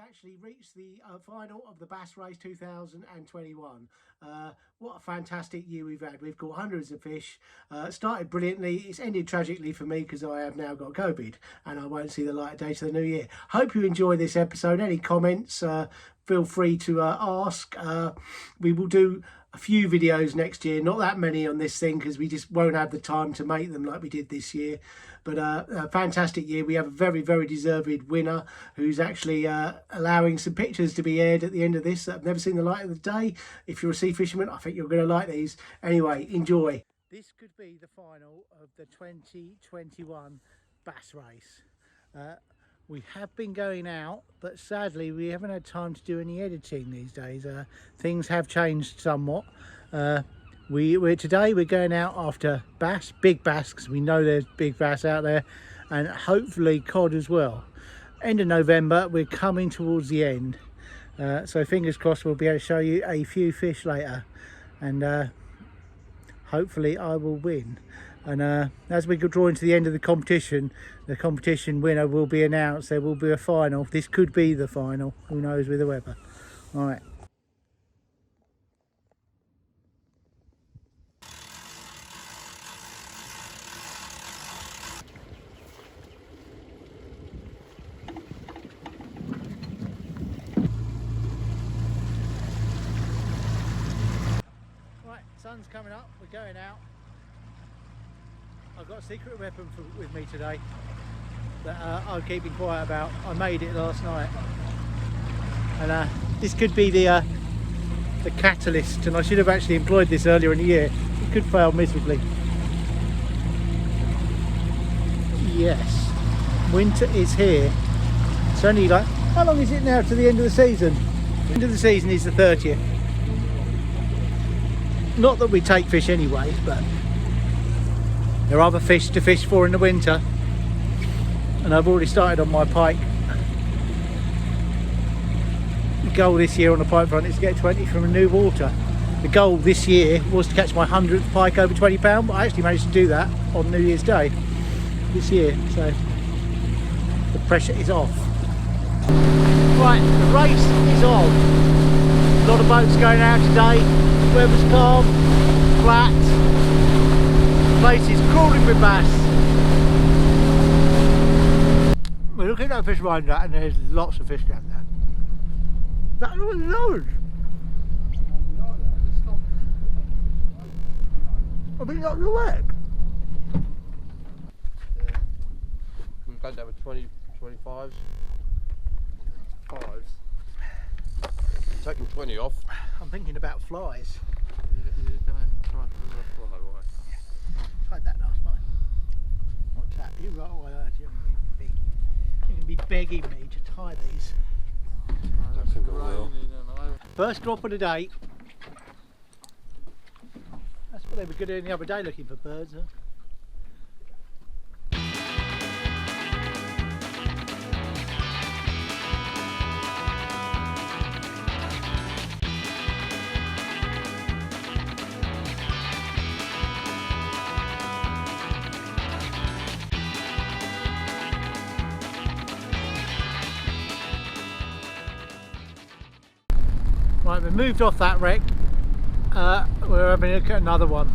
actually reached the final of the Bass Race 2021. What a fantastic year we've had. We've caught hundreds of fish. Started brilliantly. It's ended tragically for me because I have now got COVID and I won't see the light of day to the new year. Hope you enjoy this episode. Any comments, feel free to ask. We will do a few videos next year, not that many on this thing because we just won't have the time to make them like we did this year. But a fantastic year. We have a very, very deserved winner who's actually allowing some pictures to be aired at the end of this that have never seen the light of the day. If you're a sea fisherman, I think you're going to like these. Anyway, enjoy. This could be the final of the 2021 Bass Race. We have been going out, but sadly we haven't had time to do any editing these days. Things have changed somewhat. Today we're going out after bass, big bass, because we know there's big bass out there, and hopefully cod as well. End of November, we're coming towards the end, so fingers crossed we'll be able to show you a few fish later, and hopefully I will win. And as we draw into the end of the competition winner will be announced. There will be a final. This could be the final, who knows with the weather. All right. Right, sun's coming up, we're going out. I've got a secret weapon with me today that I'm keeping quiet about. I made it last night, and this could be the catalyst, and I should have actually employed this earlier in the year. It could fail miserably. Yes, winter is here. It's only like, how long is it now to the end of the season? The end of the season is the 30th. Not that we take fish anyway, but there are other fish to fish for in the winter, and I've already started on my pike. The goal this year on the pike front is to get 20 from a new water. The goal this year was to catch my 100th pike over 20 pound, but I actually managed to do that on New Year's Day this year, so the pressure is off. Right, the race is on. A lot of boats going out today. Weather's calm, flat. The place is crawling with bass. We're looking at that fish around that, and there's lots of fish down there. That was loads. I mean, not the leg. Yeah. We've gone down with 20, 25s. Fives. Taking 20 off. I'm thinking about flies. You're going to try for a fly, right? Tried that last night. What's that? You right away, you're going to be begging me to tie these. I don't think I will. First drop of the day. That's what they were doing the other day, looking for birds, huh? Right, we moved off that wreck. We're having a look at another one.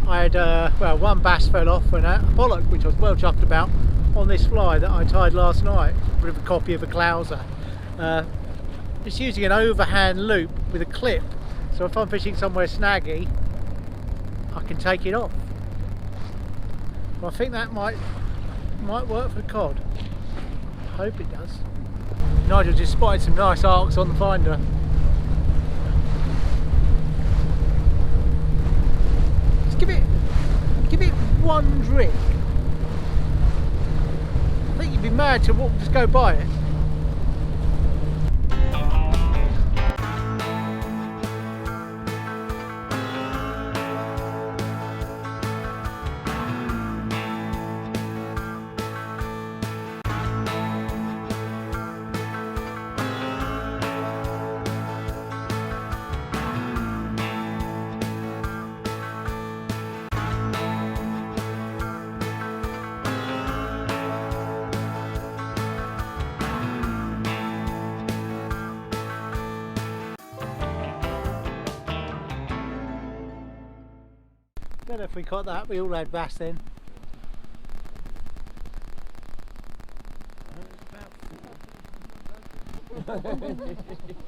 I had, well, one bass fell off and a pollock, which I was well chuffed about, on this fly that I tied last night. A bit of a copy of a clouser. It's using an overhand loop with a clip, so if I'm fishing somewhere snaggy, I can take it off. Well, I think that might work for cod. I hope it does. Nigel just spotted some nice arcs on the finder. Give it one drink. I think you'd be mad to just go by it. don't know if we caught that. We all had bass then.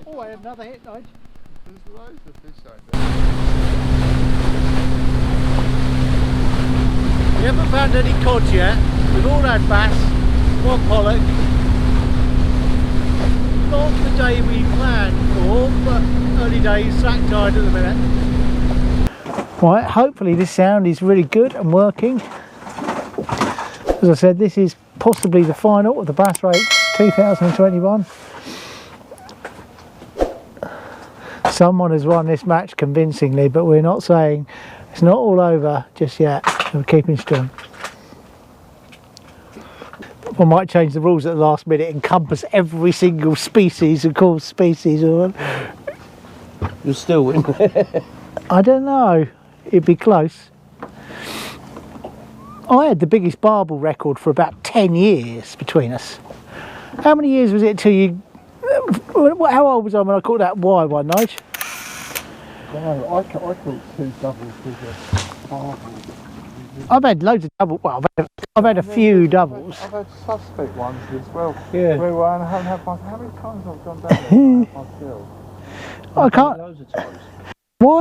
Oh, I had another hit, Nigel. There's loads of fish out there. We haven't found any cod yet. We've all had bass, one pollock. Not the day we planned for, but early days, slack tide at the minute. Right, hopefully this sound is really good and working. As I said, this is possibly the final of the Bass Race 2021. Someone has won this match convincingly, but we're not saying it's not all over just yet. We're keeping strong. I might change the rules at the last minute, encompass every single species and call species. Or You'll still win. I don't know. It'd be close. I had the biggest BARBEL record for about 10 years between us. How many years was it till you... How old was I when I caught that Y one, Nige? No, I caught 2 doubles with a BARBEL. I've had loads of doubles. Well, I've had a few doubles. I've had suspect ones as well. Yeah. Where I haven't had my... How many times have I gone down there and had my fill? I can't... Loads of times. Why?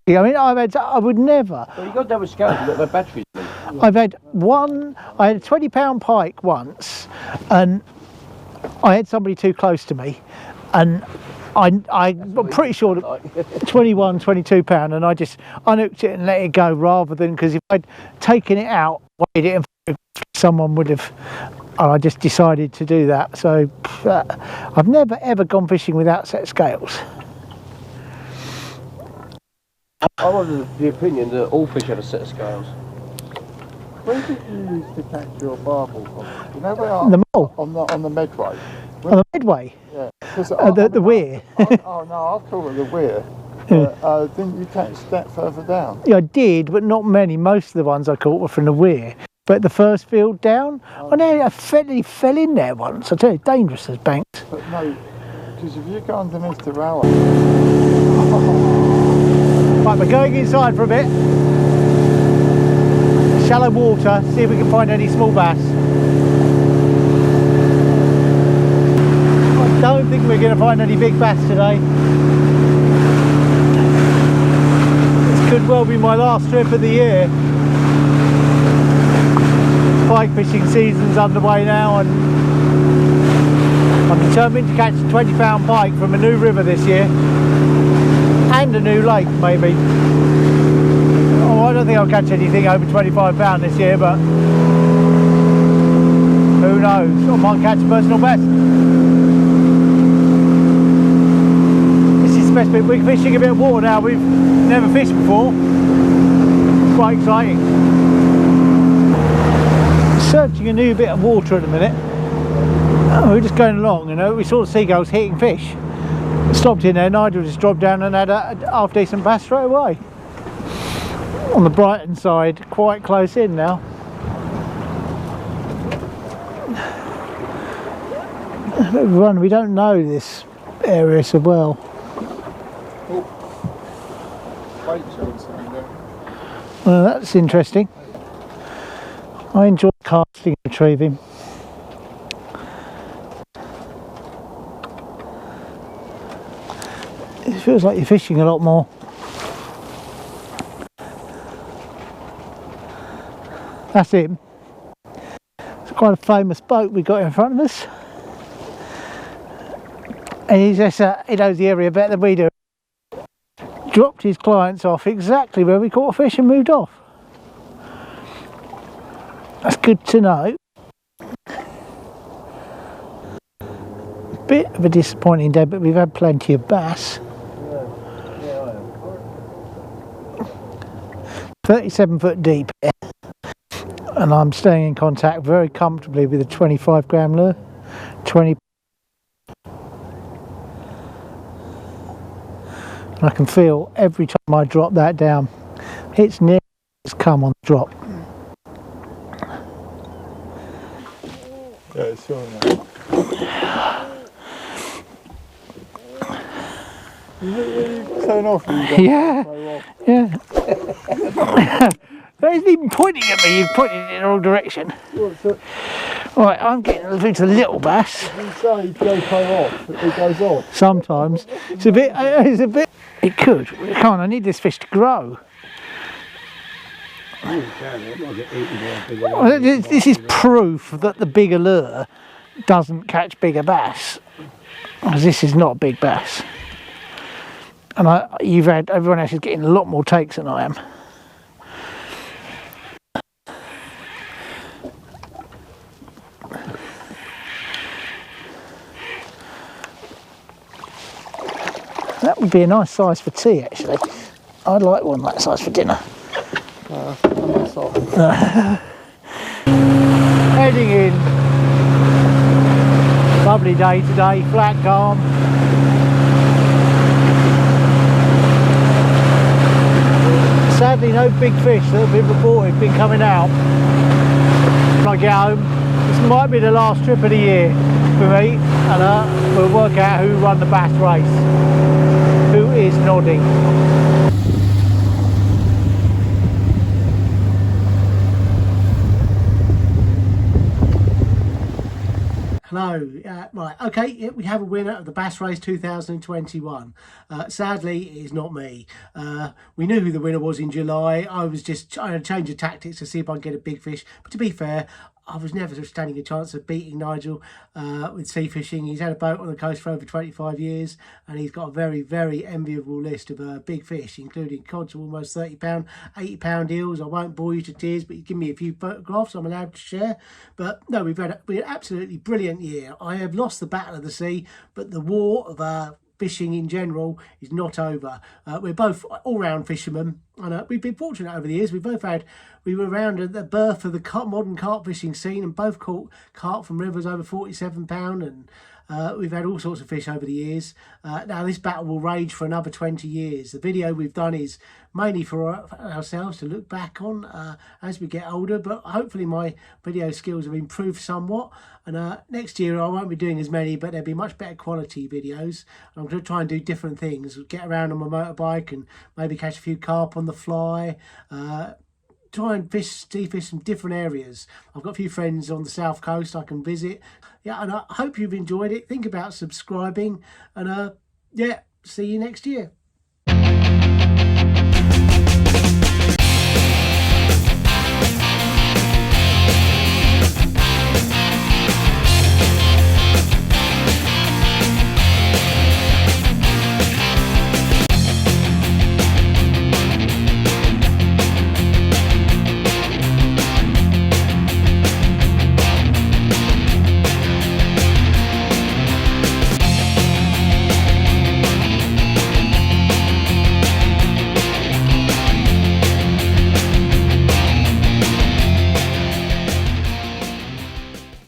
I mean, I would never. Well, you got double scales, you've got my batteries. I've had one, I had a 20-pound pike once, and I had somebody too close to me, and I'm pretty sure that 21, 22 pound, and I just unhooked it and let it go, rather than, because if I'd taken it out, weighed it, and someone would have, and I just decided to do that. So I've never ever gone fishing without set scales. I was of the opinion that all fish had a set of scales. Where did you use to catch your BARBEL from? You know where The mole. on the Medway? On the Medway? Yeah. The weir. Oh no, I'll call it the weir. Didn't you catch that further down? Yeah, I did, but not many. Most of the ones I caught were from the weir. But the first field down, I know I fell in there once. I tell you, dangerous as banks. But no, because if you go underneath the rail... Right, we're going inside for a bit. Shallow water, see if we can find any small bass. I don't think we're going to find any big bass today. This could well be my last trip of the year. Pike fishing season's underway now, and I'm determined to catch a 20-pound pike from a new river this year. And a new lake, maybe. Oh, I don't think I'll catch anything over 25 pound this year, but who knows? I might catch a personal best. This is the best bit. We're fishing a bit of water now. We've never fished before. It's quite exciting. Searching a new bit of water at the minute. We're just going along, you know. We saw the seagulls hitting fish. Stopped in there, Nigel just dropped down and had a half decent bass straight away. On the Brighton side, quite close in now. Everyone, we don't know this area so well. Well, that's interesting. I enjoy casting and retrieving. It feels like you're fishing a lot more. That's him. It's quite a famous boat we got in front of us. And he's just, he knows the area better than we do. Dropped his clients off exactly where we caught a fish and moved off. That's good to know. Bit of a disappointing day, but we've had plenty of bass. 37 foot deep here, and I'm staying in contact very comfortably with a 25 gram lure. 20, and I can feel every time I drop that down, it's near it's come on the drop. Yeah, it's sure enough. You turn off. Yeah, yeah. He's even pointing at me, you're pointing in the wrong direction. Right, I'm getting through to the little bass. You say GoPro off, it goes on. Sometimes. It's a bit, it could. It can't, I need this fish to grow. This is proof that the bigger lure doesn't catch bigger bass. Because this is not a big bass. And everyone else is getting a lot more takes than I am. That would be a nice size for tea, actually. I'd like one that size for dinner. Heading in. Lovely day today, flat calm. Sadly, no big fish that have been reported been coming out. When I get home, this might be the last trip of the year for me, and we'll work out who won the bass race. Who is nodding? Hello, right, okay, yeah, we have a winner of the Bass Race 2021. Sadly, it is not me. We knew who the winner was in July. I was just trying to change the tactics to see if I can get a big fish. But to be fair, I was never standing a chance of beating Nigel with sea fishing. He's had a boat on the coast for over 25 years, and he's got a very, very enviable list of big fish, including cods of almost 30 pound, 80 pound eels. I won't bore you to tears, but you give me a few photographs I'm allowed to share. But no, we've had an absolutely brilliant year. I have lost the battle of the sea, but the war of fishing in general is not over. We're both all-round fishermen, and we've been fortunate over the years. We were around at the birth of the modern carp fishing scene, and both caught carp from rivers over 47 pound, and we've had all sorts of fish over the years. Now this battle will rage for another 20 years. The video we've done is mainly for ourselves to look back on as we get older, but hopefully my video skills have improved somewhat, and next year I won't be doing as many, but there'll be much better quality videos. I'm going to try and do different things, get around on my motorbike and maybe catch a few carp on the fly, try and sea fish some different areas. I've got a few friends on the south coast I can visit. Yeah, and I hope you've enjoyed it. Think about subscribing, and yeah, see you next year.